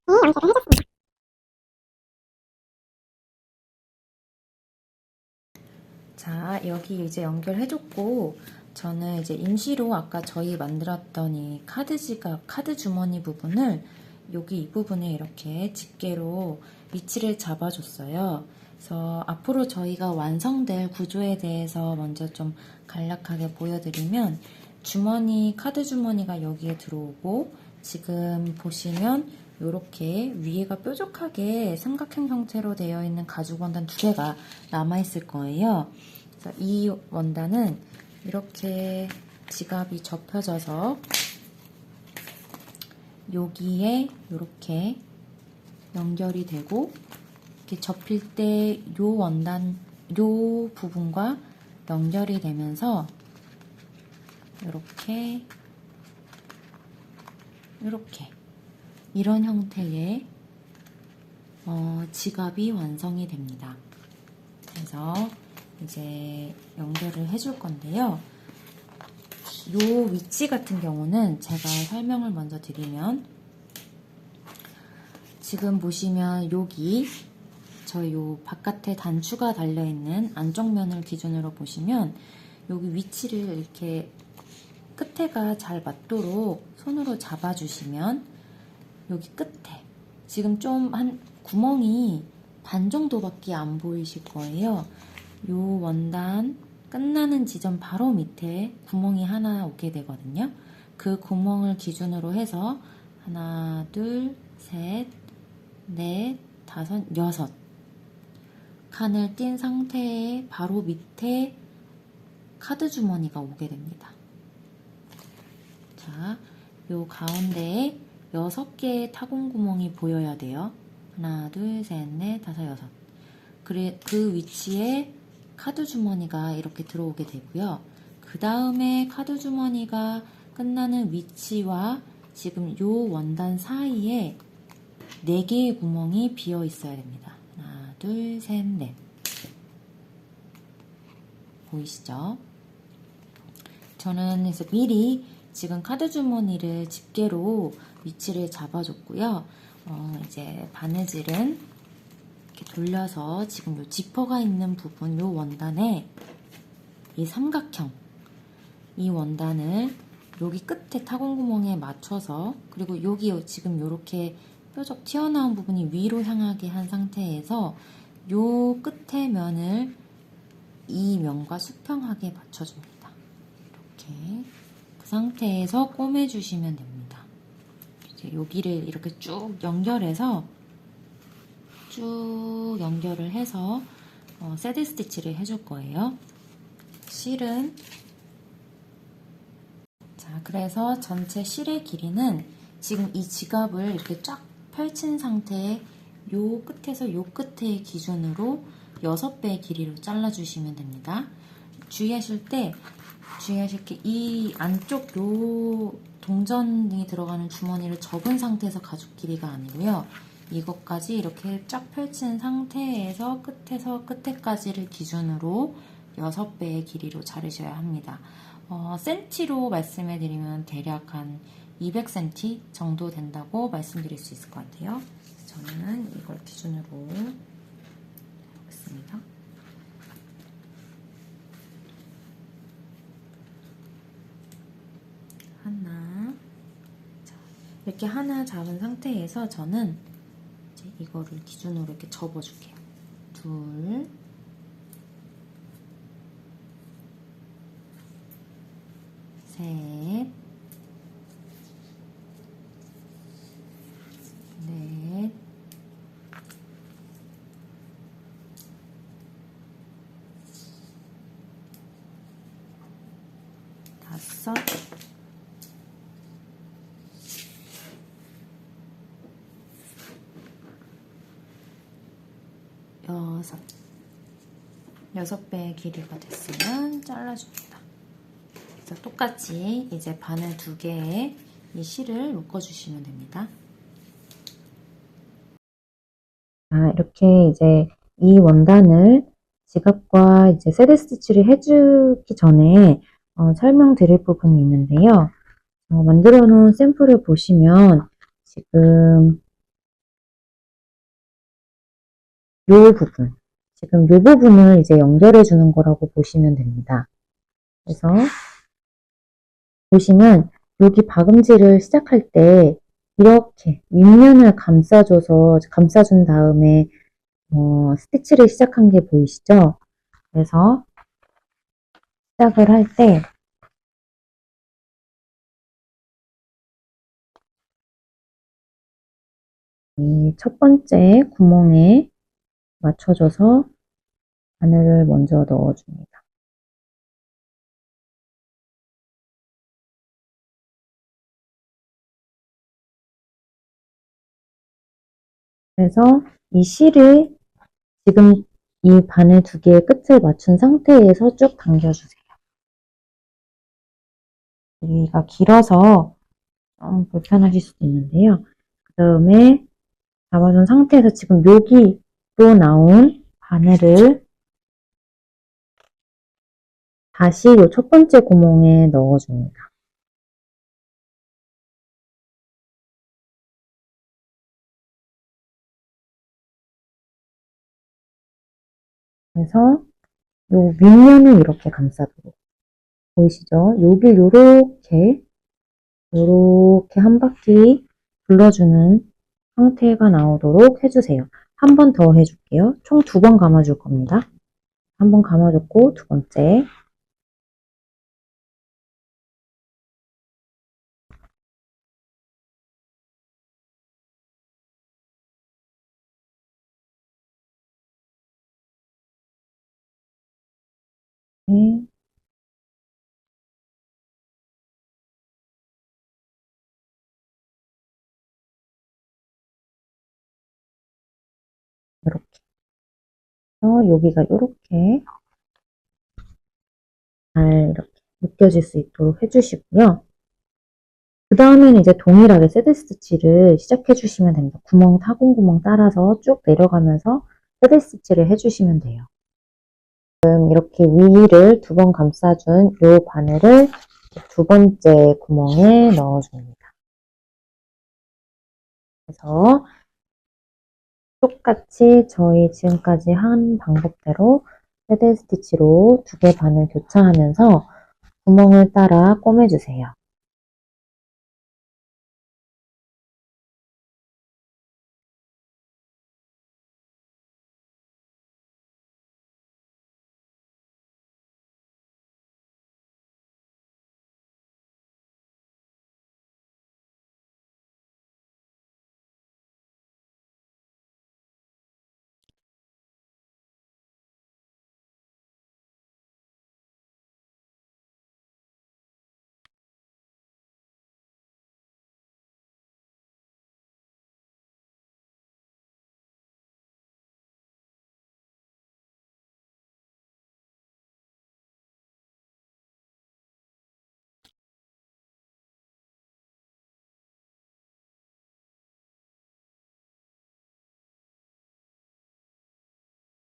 연결을 해줬습니다. 자, 여기 이제 연결해줬고, 저는 이제 임시로 아까 저희 만들었던 이 카드 주머니 부분을 여기 이 부분에 이렇게 집게로 위치를 잡아줬어요. 그래서 앞으로 저희가 완성될 구조에 대해서 먼저 좀 간략하게 보여드리면, 카드 주머니가 여기에 들어오고, 지금 보시면 이렇게 위에가 뾰족하게 삼각형 형태로 되어 있는 가죽 원단 두 개가 남아있을 거예요. 그래서 이 원단은 이렇게 지갑이 접혀져서 여기에 이렇게 연결이 되고, 이렇게 접힐 때 요 원단, 요 부분과 연결이 되면서 이렇게 이런 형태의 지갑이 완성이 됩니다. 그래서 이제 연결을 해줄 건데요. 요 위치 같은 경우는 제가 설명을 먼저 드리면, 지금 보시면 여기 저희 요 바깥에 단추가 달려있는 안쪽 면을 기준으로 보시면 여기 위치를 이렇게 끝에가 잘 맞도록 손으로 잡아주시면 여기 끝에 지금 좀 한 구멍이 반 정도밖에 안 보이실 거예요. 요 원단 끝나는 지점 바로 밑에 구멍이 하나 오게 되거든요. 그 구멍을 기준으로 해서 하나, 둘, 셋, 넷, 다섯, 여섯 칸을 띈 상태에 바로 밑에 카드 주머니가 오게 됩니다. 자, 요 가운데에 6개의 타공 구멍이 보여야 돼요. 하나, 둘, 셋, 넷, 다섯, 여섯. 그 위치에 카드 주머니가 이렇게 들어오게 되고요. 그 다음에 카드 주머니가 끝나는 위치와 지금 요 원단 사이에 4개의 구멍이 비어 있어야 됩니다. 하나, 둘, 셋, 넷. 보이시죠? 저는 그래서 미리 지금 카드 주머니를 집게로 위치를 잡아줬고요. 이제 바느질은 이렇게 돌려서 지금 요 지퍼가 있는 부분, 요 원단에 이 삼각형, 이 원단을 여기 끝에 타공 구멍에 맞춰서, 그리고 여기 지금 이렇게 뾰족 튀어나온 부분이 위로 향하게 한 상태에서 요 끝에 면을 이 면과 수평하게 맞춰줍니다. 이렇게 그 상태에서 꼬매주시면 됩니다. 이제 여기를 이렇게 쭉 연결해서 쭉 쭉 연결을 해서 새드 스티치를 해줄 거예요. 실은 자, 그래서 전체 실의 길이는 지금 이 지갑을 이렇게 쫙 펼친 상태에 요 끝에서 요 끝의 기준으로 6배의 길이로 잘라주시면 됩니다. 주의하실 게 이 안쪽 요 동전이 들어가는 주머니를 접은 상태에서 가죽 길이가 아니고요. 이것까지 이렇게 쫙 펼친 상태에서 끝에까지를 기준으로 6배의 길이로 자르셔야 합니다. 센티로 말씀해 드리면 대략 한 200cm 정도 된다고 말씀드릴 수 있을 것 같아요. 저는 이걸 기준으로 해보겠습니다. 하나, 자, 이렇게 하나 잡은 상태에서 저는 이제 이거를 기준으로 이렇게 접어줄게요. 둘, 셋, 넷, 다섯, 여섯 배의 길이가 됐으면 잘라줍니다. 그래서 똑같이 이제 바늘 2개에 이 실을 묶어주시면 됩니다. 이렇게 이제 이 원단을 지갑과 이제 새드 스티치를 해주기 전에 설명드릴 부분이 있는데요. 만들어 놓은 샘플을 보시면 지금 지금 요 부분을 이제 연결해 주는 거라고 보시면 됩니다. 그래서 보시면 여기 박음질을 시작할 때 이렇게 윗면을 감싸준 다음에 스티치를 시작한 게 보이시죠? 그래서 시작을 할 때 이 첫 번째 구멍에 맞춰줘서 바늘을 먼저 넣어줍니다. 그래서 이 실을 지금 이 바늘 2개의 끝을 맞춘 상태에서 쭉 당겨주세요. 여기가 길어서 좀 불편하실 수도 있는데요. 그 다음에 잡아준 상태에서 지금 여기로 나온 바늘을 다시 이 첫 번째 구멍에 넣어줍니다. 그래서 요 윗면을 이렇게 감싸도록 보이시죠? 여길 요렇게 한 바퀴 둘러주는 형태가 나오도록 해주세요. 한 번 더 해줄게요. 총 2번 감아줄 겁니다. 한 번 감아줬고 두 번째 네, 이렇게 해서 여기가 이렇게 잘 이렇게 느껴질 수 있도록 해주시고요. 그 다음에는 이제 동일하게 새드 스티치를 시작해 주시면 됩니다. 타공구멍 따라서 쭉 내려가면서 새드 스티치를 해주시면 돼요. 지금 이렇게 위를 2번 감싸준 이 바늘을 2번째 구멍에 넣어줍니다. 그래서 똑같이 저희 지금까지 한 방법대로 새드 스티치로 2개 바늘 교차하면서 구멍을 따라 꿰매주세요.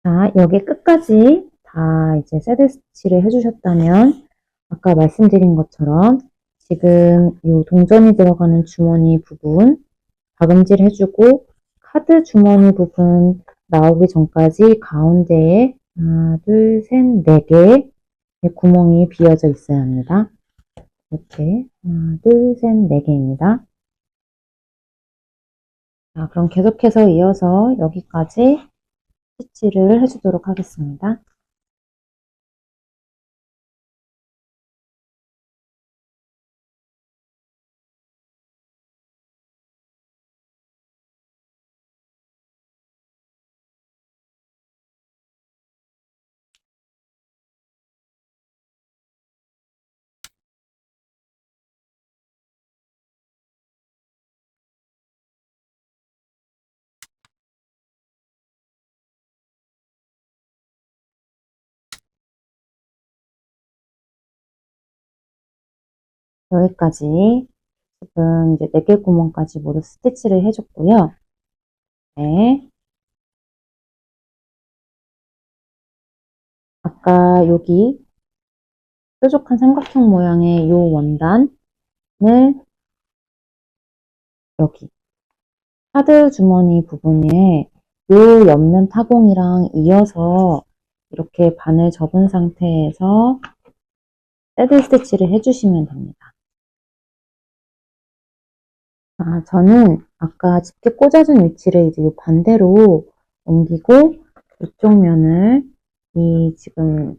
자, 여기 끝까지 다 이제 새드 스티치를 해주셨다면, 아까 말씀드린 것처럼 지금 이 동전이 들어가는 주머니 부분 박음질 해주고, 카드 주머니 부분 나오기 전까지 가운데에 하나, 둘, 셋, 네 개의 구멍이 비어져 있어야 합니다. 이렇게 하나, 둘, 셋, 네 개입니다. 자, 그럼 계속해서 이어서 여기까지 스티치를 해주도록 하겠습니다. 여기까지 지금 이제 4개 구멍까지 모두 스티치를 해줬고요. 네. 아까 여기 뾰족한 삼각형 모양의 이 원단을 여기 카드 주머니 부분에 이 옆면 타공이랑 이어서 이렇게 반을 접은 상태에서 새드 스티치를 해주시면 됩니다. 저는 아까 집게 꽂아준 위치를 이제 이 반대로 옮기고 이쪽 면을 이 지금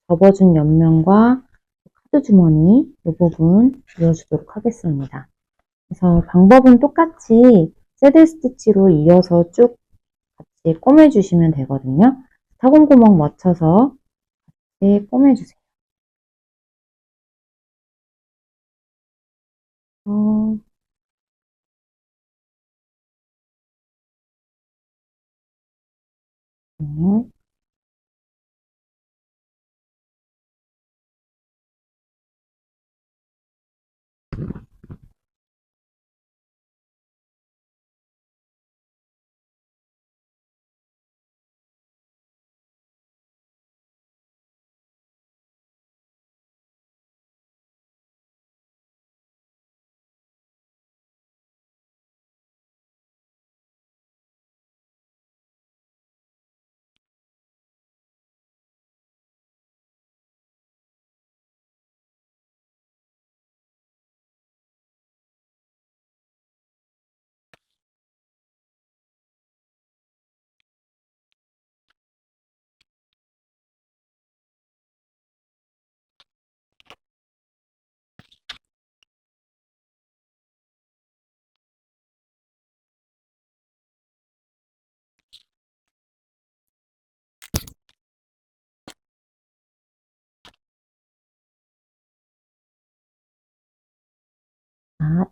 접어준 옆면과 카드 주머니 이 부분 이어주도록 하겠습니다. 그래서 방법은 똑같이 새드 스티치로 이어서 쭉 같이 꼬매주시면 되거든요. 타공구멍 맞춰서 같이 꼬매주세요. 어, 네.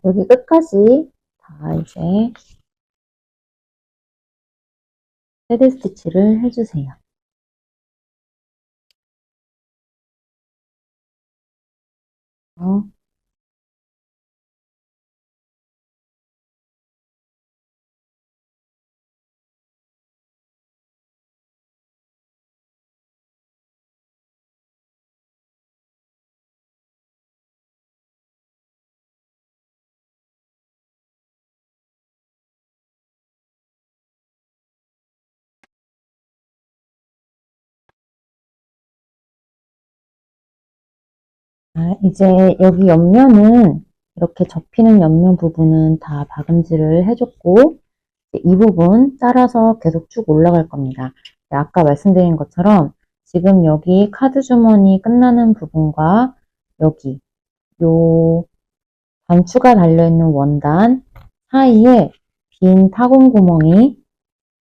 여기 끝까지 다 이제 새드 스티치를 해주세요. 어, 이제 여기 옆면은 이렇게 접히는 옆면 부분은 다 박음질을 해줬고 이 부분 따라서 계속 쭉 올라갈 겁니다. 아까 말씀드린 것처럼 지금 여기 카드 주머니 끝나는 부분과 여기 요 단추가 달려있는 원단 사이에 빈 타공 구멍이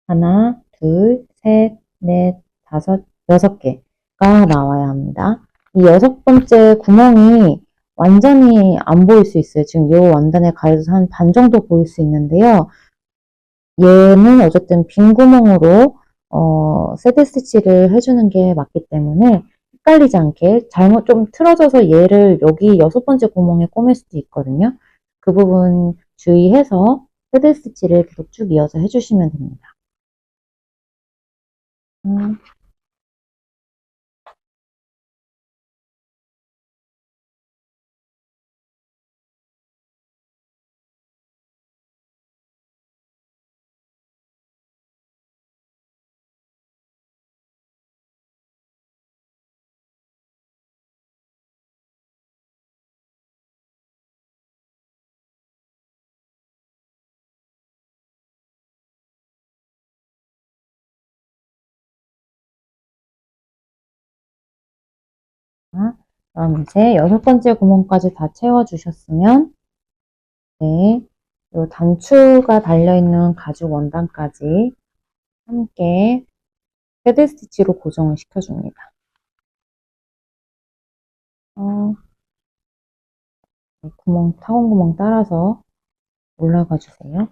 하나, 둘, 셋, 넷, 다섯, 6개가 나와야 합니다. 이 6번째 구멍이 완전히 안 보일 수 있어요. 지금 이 원단에 가려서 한 반 정도 보일 수 있는데요. 얘는 어쨌든 빈 구멍으로 새드 스티치를 해주는 게 맞기 때문에 헷갈리지 않게 잘못 좀 틀어져서 얘를 여기 6번째 구멍에 꿰맬 수도 있거든요. 그 부분 주의해서 새드 스티치를 계속 쭉 이어서 해주시면 됩니다. 음, 그럼 이제 6번째 구멍까지 다 채워주셨으면, 네, 요 단추가 달려있는 가죽 원단까지 함께 패드 스티치로 고정을 시켜줍니다. 어, 타원 구멍 따라서 올라가 주세요.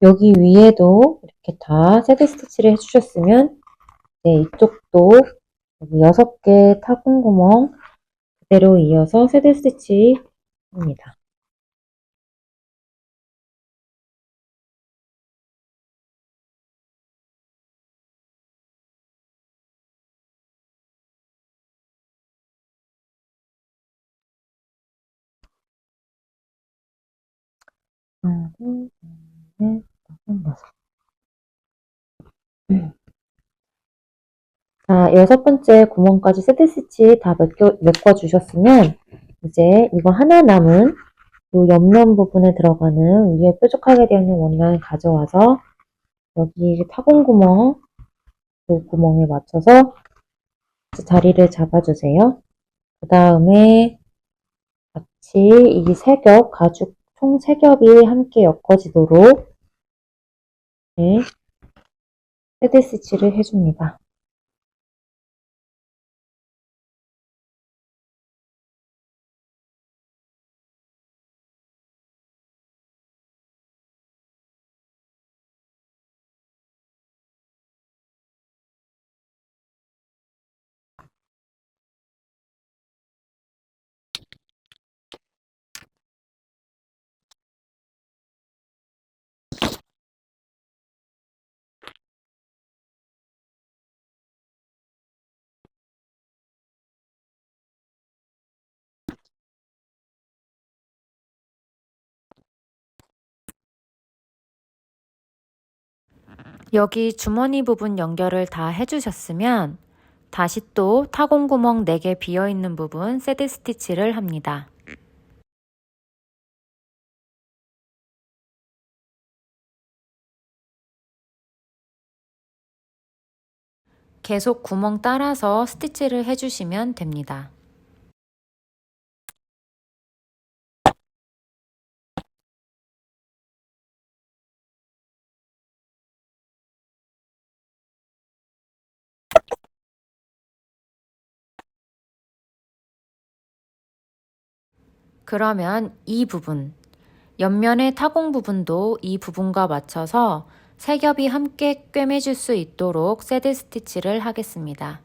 여기 위에도 이렇게 다 새드 스티치를 해주셨으면, 네, 이쪽도 여기 6개 타공 구멍 그대로 이어서 새드 스티치 합니다. 하나, 둘, 셋, 다섯, 여섯. 자, 6번째 구멍까지 새드 스티치 다 메꿔 주셨으면, 이제 이거 하나 남은 이 옆면 부분에 들어가는 위에 뾰족하게 되어 있는 원단을 가져와서 여기 타공 구멍, 이 구멍에 맞춰서 자리를 잡아주세요. 그 다음에 같이 이 3겹, 가죽 총 3겹이 함께 엮어지도록, 네, 새드 스티치를 해줍니다. 여기 주머니 부분 연결을 다 해주셨으면 다시 또 타공구멍 4개 비어있는 부분 새드 스티치를 합니다. 계속 구멍 따라서 스티치를 해주시면 됩니다. 그러면 이 부분, 옆면의 타공 부분도 이 부분과 맞춰서 세 겹이 함께 꿰매줄 수 있도록 새드 스티치를 하겠습니다.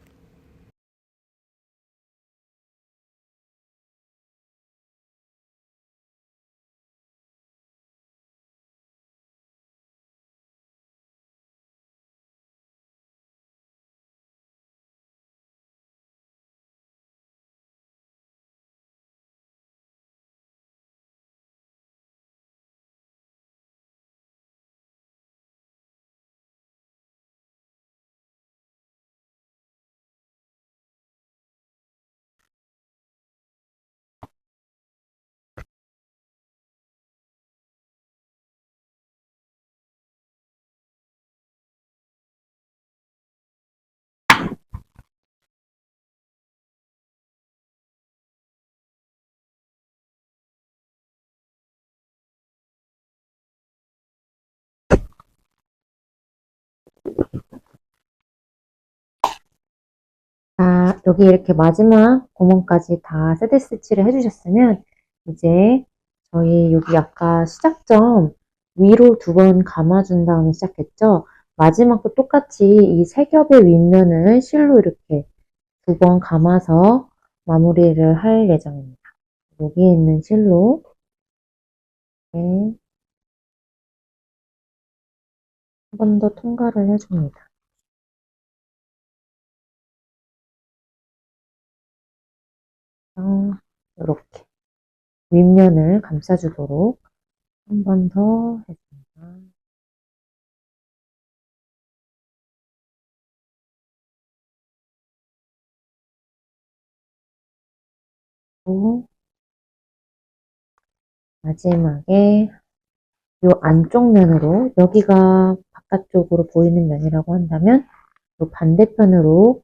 자, 여기 이렇게 마지막 구멍까지 다 새드 스티치를 해주셨으면 이제 저희 여기 아까 시작점 위로 2번 감아준 다음에 시작했죠? 마지막도 똑같이 이 세 겹의 윗면을 실로 이렇게 2번 감아서 마무리를 할 예정입니다. 여기에 있는 실로 한 번 더 통과를 해줍니다. 이렇게 윗면을 감싸주도록 한 번 더 해줍니다. 또 마지막에 이 안쪽 면으로 여기가 바깥쪽으로 보이는 면이라고 한다면 이 반대편으로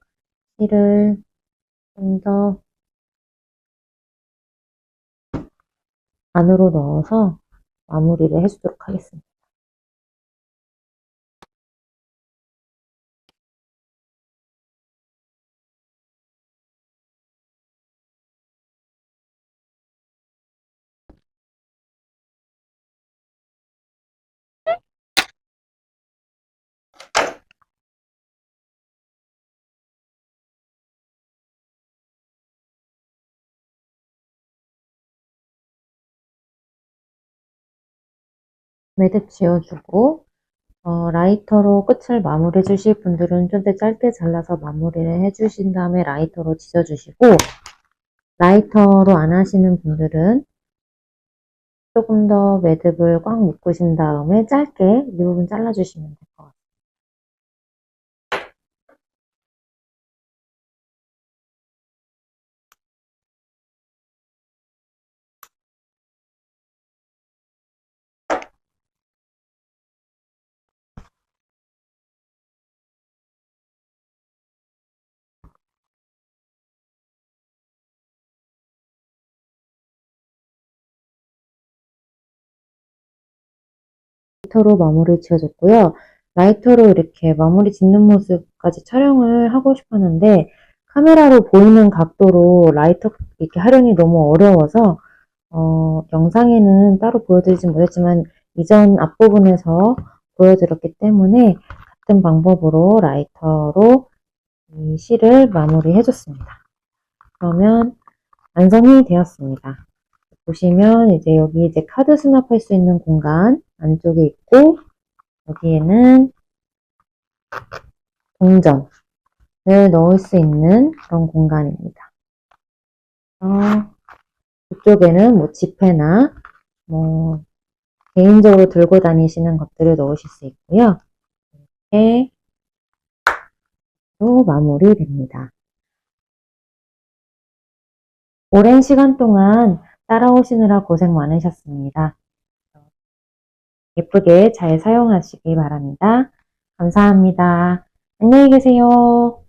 실을 좀 더 안으로 넣어서 마무리를 해주도록 하겠습니다. 매듭 지어주고 라이터로 끝을 마무리해 주실 분들은 좀 더 짧게 잘라서 마무리를 해주신 다음에 라이터로 지져주시고 라이터로 안 하시는 분들은 조금 더 매듭을 꽉 묶으신 다음에 짧게 이 부분 잘라주시면 될 것 같아요. 라이터로 마무리 지어줬고요. 라이터로 이렇게 마무리 짓는 모습까지 촬영을 하고 싶었는데 카메라로 보이는 각도로 라이터 이렇게 하려니 너무 어려워서 영상에는 따로 보여드리진 못했지만 이전 앞부분에서 보여드렸기 때문에 같은 방법으로 라이터로 이 실을 마무리 해줬습니다. 그러면 완성이 되었습니다. 보시면 이제 여기 이제 카드 수납할 수 있는 공간 안쪽에 있고 여기에는 동전을 넣을 수 있는 그런 공간입니다. 이쪽에는 뭐 지폐나 뭐 개인적으로 들고 다니시는 것들을 넣으실 수 있고요. 이렇게 또 마무리됩니다. 오랜 시간 동안 따라오시느라 고생 많으셨습니다. 예쁘게 잘 사용하시기 바랍니다. 감사합니다. 안녕히 계세요.